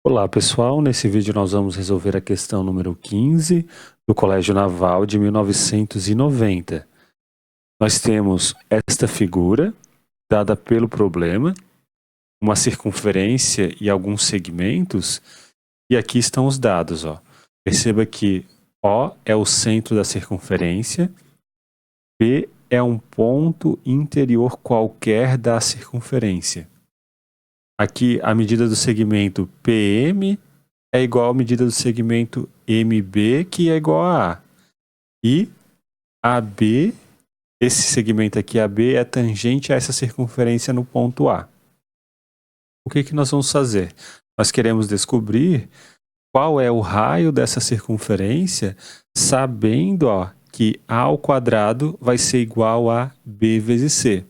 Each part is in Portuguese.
Olá pessoal, nesse vídeo nós vamos resolver a questão número 15 do Colégio Naval de 1990. Nós temos esta figura dada pelo problema, uma circunferência e alguns segmentos, e aqui estão os dados. Perceba que O é o centro da circunferência, P é um ponto interior qualquer da circunferência. Aqui a medida do segmento PM é igual à medida do segmento MB, que é igual a A. E AB, esse segmento aqui AB, é tangente a essa circunferência no ponto A. O que nós vamos fazer? Nós queremos descobrir qual é o raio dessa circunferência, sabendo que A ao quadrado vai ser igual a B vezes C.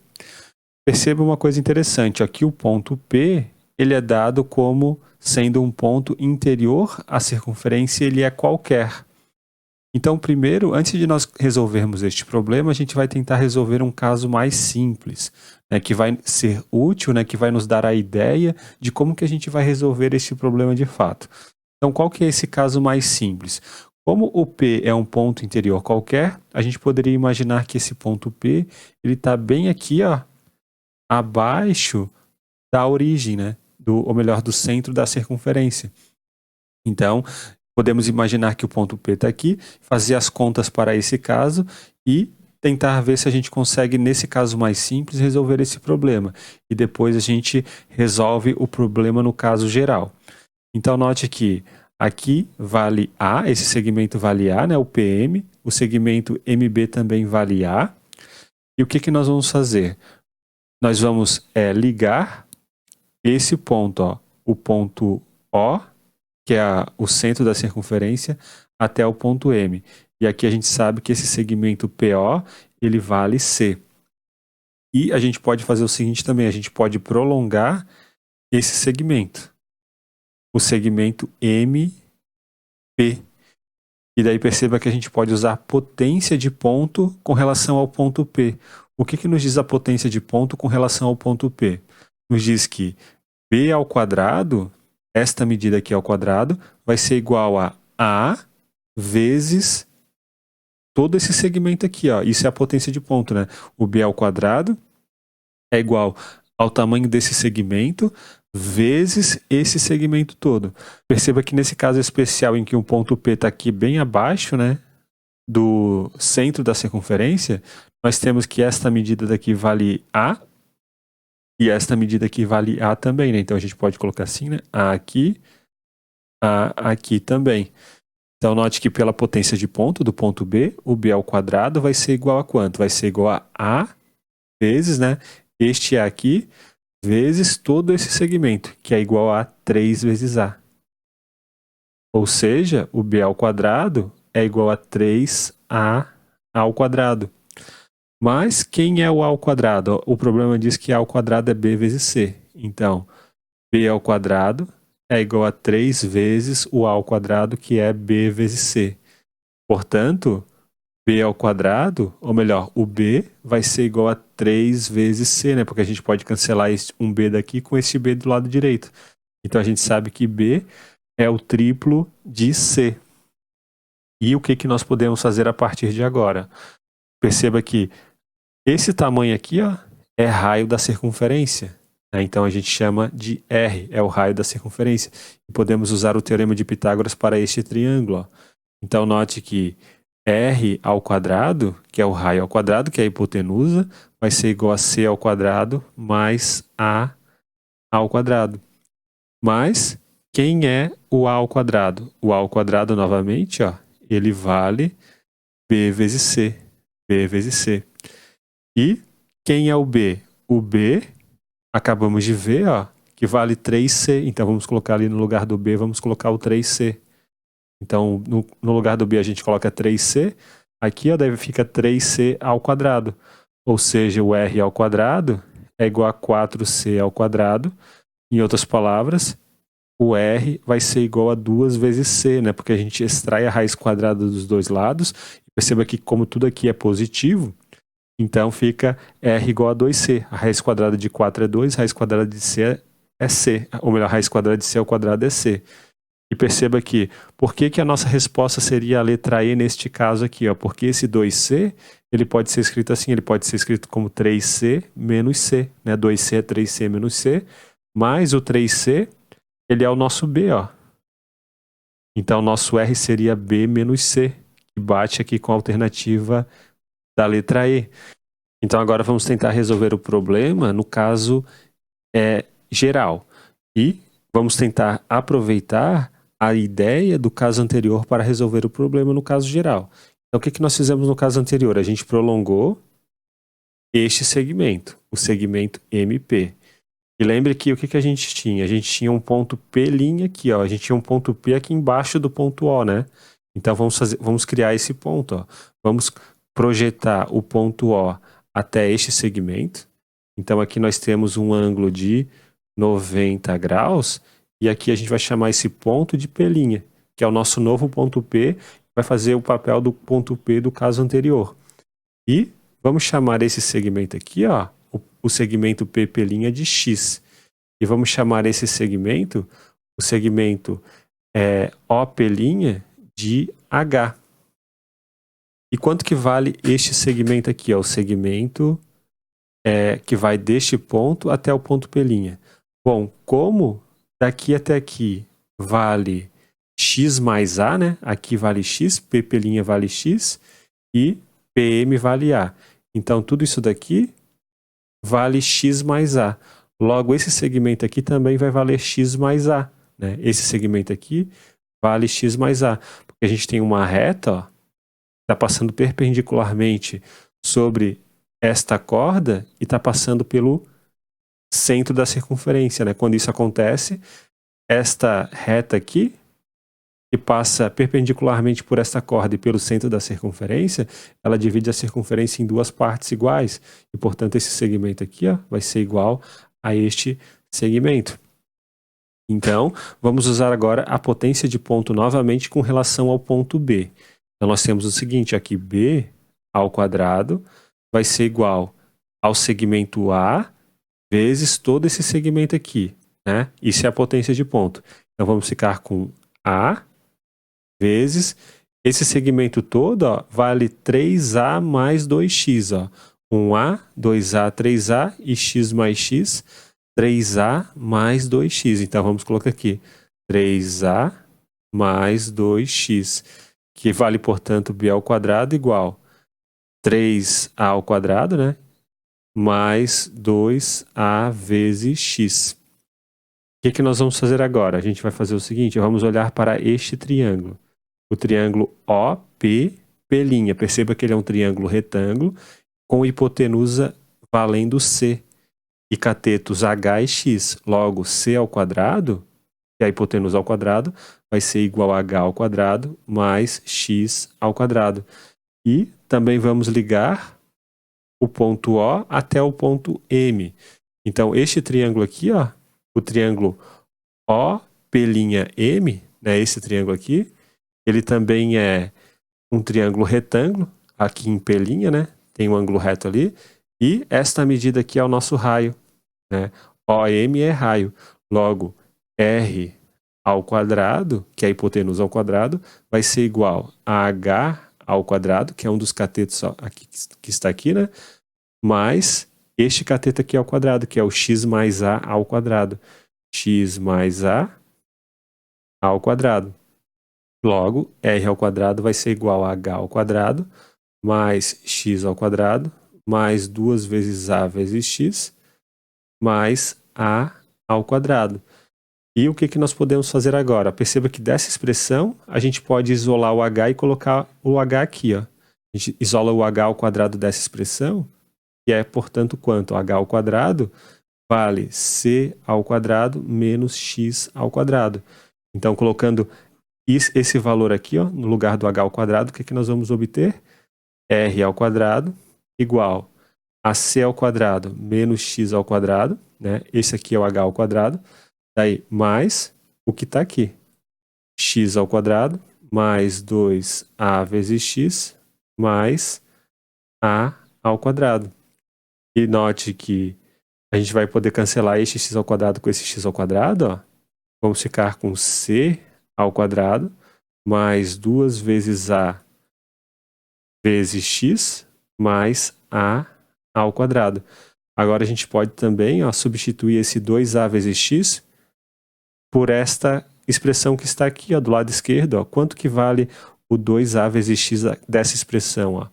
Perceba uma coisa interessante, aqui o ponto P ele é dado como sendo um ponto interior à circunferência, ele é qualquer. Então, primeiro, antes de nós resolvermos este problema, a gente vai tentar resolver um caso mais simples, que vai ser útil, que vai nos dar a ideia de como que a gente vai resolver este problema de fato. Então, qual que é esse caso mais simples? Como o P é um ponto interior qualquer, a gente poderia imaginar que esse ponto P ele está bem aqui, abaixo da origem, ou melhor, do centro da circunferência. Então, podemos imaginar que o ponto P está aqui, fazer as contas para esse caso e tentar ver se a gente consegue, nesse caso mais simples, resolver esse problema. E depois a gente resolve o problema no caso geral. Então, note que aqui vale A, esse segmento vale A, o PM, o segmento MB também vale A. E o que nós vamos fazer? Nós vamos ligar esse ponto, o ponto O, que é o centro da circunferência, até o ponto M. E aqui a gente sabe que esse segmento PO, ele vale C. E a gente pode fazer o seguinte também, a gente pode prolongar esse segmento, o segmento MP. E daí perceba que a gente pode usar potência de ponto com relação ao ponto P. O que nos diz a potência de ponto com relação ao ponto P? Nos diz que B ao quadrado, esta medida aqui ao quadrado, vai ser igual a A vezes todo esse segmento aqui. Isso é a potência de ponto. O B ao quadrado é igual ao tamanho desse segmento vezes esse segmento todo. Perceba que nesse caso especial em que o ponto P está aqui bem abaixo do centro da circunferência, nós temos que esta medida daqui vale A, e esta medida aqui vale A também, Então a gente pode colocar assim, A aqui, A aqui também. Então note que pela potência de ponto do ponto B, o B ao quadrado vai ser igual a quanto? Vai ser igual a vezes, este A aqui, vezes todo esse segmento, que é igual a 3 vezes A. Ou seja, o B ao quadrado é igual a 3A ao quadrado. Mas quem é o A ao quadrado? O problema diz que A ao quadrado é B vezes C. Então, B ao quadrado é igual a 3 vezes o A ao quadrado, que é B vezes C. Portanto, B ao quadrado, ou melhor, o B vai ser igual a 3 vezes C, Porque a gente pode cancelar um B daqui com esse B do lado direito. Então, a gente sabe que B é o triplo de C. E o que nós podemos fazer a partir de agora? Perceba que esse tamanho aqui é raio da circunferência. Então a gente chama de R, é o raio da circunferência. E podemos usar o teorema de Pitágoras para este triângulo. Então note que R ao quadrado, que é o raio ao quadrado, que é a hipotenusa, vai ser igual a C ao quadrado mais A ao quadrado. Mas quem é o A ao quadrado? O A ao quadrado, novamente, ele vale B vezes C. B vezes C. E quem é o B? O B, acabamos de ver, que vale 3C. Então vamos colocar ali no lugar do B, vamos colocar o 3C. Então no lugar do B a gente coloca 3C. Aqui deve ficar 3C ao quadrado. Ou seja, o R ao quadrado é igual a 4C ao quadrado. Em outras palavras, o R vai ser igual a 2 vezes C, Porque a gente extrai a raiz quadrada dos dois lados. Perceba que como tudo aqui é positivo, então fica R igual a 2C. A raiz quadrada de 4 é 2, a raiz quadrada de C é C, ou melhor, raiz quadrada de C ao quadrado é C. E perceba que, por que a nossa resposta seria a letra E neste caso aqui? Ó? Porque esse 2C, ele pode ser escrito assim, ele pode ser escrito como 3C menos C. Né? 2C é 3C menos C, mais o 3C, ele é o nosso B. Ó. Então, nosso R seria B menos C, que bate aqui com a alternativa da letra E. Então, agora vamos tentar resolver o problema no caso geral. E vamos tentar aproveitar a ideia do caso anterior para resolver o problema no caso geral. Então, o que nós fizemos no caso anterior? A gente prolongou este segmento, o segmento MP. E lembre que o que a gente tinha? A gente tinha um ponto P' aqui, ó. A gente tinha um ponto P aqui embaixo do ponto O, né? Então, vamos criar esse ponto, ó. Vamos projetar o ponto O até este segmento. Então, aqui nós temos um ângulo de 90 graus, e aqui a gente vai chamar esse ponto de P', que é o nosso novo ponto P, vai fazer o papel do ponto P do caso anterior. E vamos chamar esse segmento aqui, ó, o segmento P' de X. E vamos chamar esse segmento, o segmento OP' de H. E quanto que vale este segmento aqui? Ó, o segmento que vai deste ponto até o ponto P'. Bom, como daqui até aqui vale x mais a, né? Aqui vale x, P' vale x e PM vale a. Então, tudo isso daqui vale x mais a. Logo, esse segmento aqui também vai valer x mais a. Né? Esse segmento aqui vale x mais a. Porque a gente tem uma reta, que está passando perpendicularmente sobre esta corda e está passando pelo centro da circunferência, né? Quando isso acontece, esta reta aqui, que passa perpendicularmente por esta corda e pelo centro da circunferência, ela divide a circunferência em duas partes iguais. E, portanto, esse segmento aqui, ó, vai ser igual a este segmento. Então, vamos usar agora a potência de ponto novamente com relação ao ponto B. Então, nós temos o seguinte, aqui B ao quadrado vai ser igual ao segmento A vezes todo esse segmento aqui, né? Isso é a potência de ponto. Então, vamos ficar com A vezes esse segmento todo, ó, vale 3A mais 2x. Ó. 1A, 2A, 3A e x mais x, 3A mais 2x. Então, vamos colocar aqui 3A mais 2x, que vale, portanto, b ao quadrado igual 3A ao quadrado, né? Mais 2A vezes x. O que nós vamos fazer agora? A gente vai fazer o seguinte, vamos olhar para este triângulo. O triângulo OPP'. Perceba que ele é um triângulo retângulo com hipotenusa valendo C e catetos H e X. Logo, C ao quadrado, que é a hipotenusa ao quadrado, vai ser igual a H ao quadrado mais X ao quadrado. E também vamos ligar o ponto O até o ponto M. Então, este triângulo aqui, ó, o triângulo OP'M, né, esse triângulo aqui, ele também é um triângulo retângulo, aqui em P', né, tem um ângulo reto ali, e esta medida aqui é o nosso raio, né, OM é raio, logo R ao quadrado, que é a hipotenusa ao quadrado, vai ser igual a H ao quadrado, que é um dos catetos aqui, que está aqui, né, mais este cateto aqui ao quadrado, que é o x mais a ao quadrado. X mais a ao quadrado. Logo, r ao quadrado vai ser igual a h ao quadrado, mais x ao quadrado, mais 2 vezes a vezes x, mais a ao quadrado. E o que nós podemos fazer agora? Perceba que dessa expressão, a gente pode isolar o h e colocar o h aqui. Ó. A gente isola o h ao quadrado dessa expressão, que é, portanto, quanto? H ao quadrado vale c ao quadrado menos x ao quadrado. Então, colocando esse valor aqui, ó, no lugar do h ao quadrado, o que nós vamos obter? R ao quadrado igual a c ao quadrado menos x ao quadrado, né? Esse aqui é o h ao quadrado. Daí, mais o que está aqui. X ao quadrado mais 2a vezes x mais a ao quadrado. E note que A gente vai poder cancelar este x ao quadrado com esse x ao quadrado, ó. Vamos ficar com c ao quadrado mais 2 vezes a vezes x mais a ao quadrado. Agora a gente pode também, ó, substituir esse 2a vezes x por esta expressão que está aqui, ó, do lado esquerdo. Ó. Quanto que vale o 2a vezes x dessa expressão? Ó?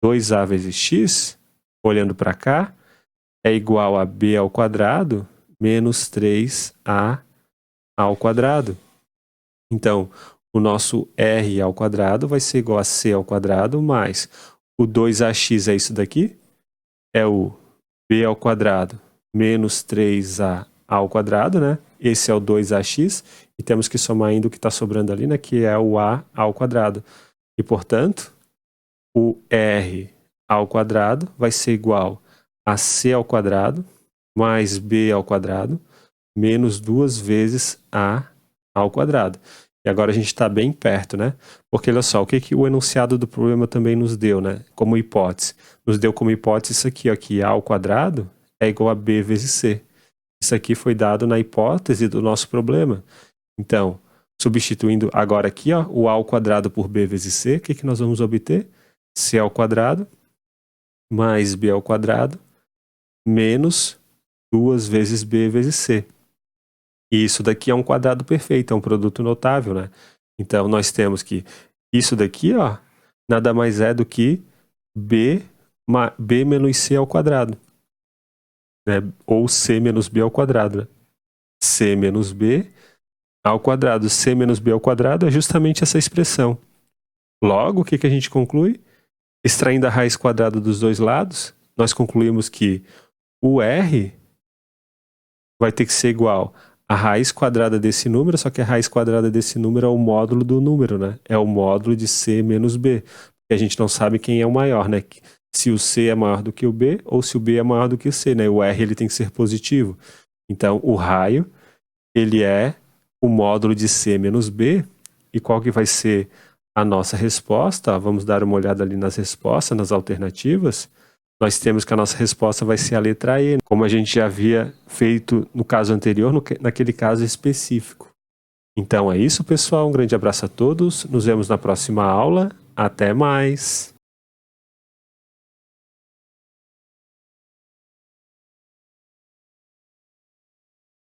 2a vezes x, olhando para cá, é igual a b ao quadrado menos 3a ao quadrado. Então, o nosso r ao quadrado vai ser igual a c ao quadrado mais o 2ax é isso daqui, é o b ao quadrado menos 3a ao quadrado, né? Esse é o 2ax, e temos que somar ainda o que está sobrando ali, né? Que é o a ao quadrado. E, portanto, o r ao quadrado vai ser igual a c ao quadrado mais b ao quadrado menos 2 vezes a ao quadrado. E agora a gente está bem perto, né? Porque olha só, o que o enunciado do problema também nos deu, né? Como hipótese. Nos deu como hipótese isso aqui, ó, que a ao quadrado é igual a b vezes c. Isso aqui foi dado na hipótese do nosso problema. Então, substituindo agora aqui, ó, o a ao quadrado por b vezes c, o que nós vamos obter? C ao quadrado mais b ao quadrado menos 2 vezes b vezes c. E isso daqui é um quadrado perfeito, é um produto notável, né? Então, nós temos que isso daqui, ó, nada mais é do que b menos c ao quadrado. Né? Ou c menos b ao quadrado. Né? C menos b ao quadrado. C menos b ao quadrado é justamente essa expressão. Logo, o que a gente conclui? Extraindo a raiz quadrada dos dois lados, nós concluímos que o r vai ter que ser igual a raiz quadrada desse número, só que a raiz quadrada desse número é o módulo do número, né? É o módulo de c menos b. E a gente não sabe quem é o maior, né? Se o c é maior do que o b ou se o b é maior do que o c, né? O r ele tem que ser positivo. Então, o raio, ele é o módulo de c menos b. E qual que vai ser a nossa resposta? Vamos dar uma olhada ali nas respostas, nas alternativas. Nós temos que a nossa resposta vai ser a letra E, como a gente já havia feito no caso anterior, naquele caso específico. Então é isso, pessoal. Um grande abraço a todos. Nos vemos na próxima aula. Até mais!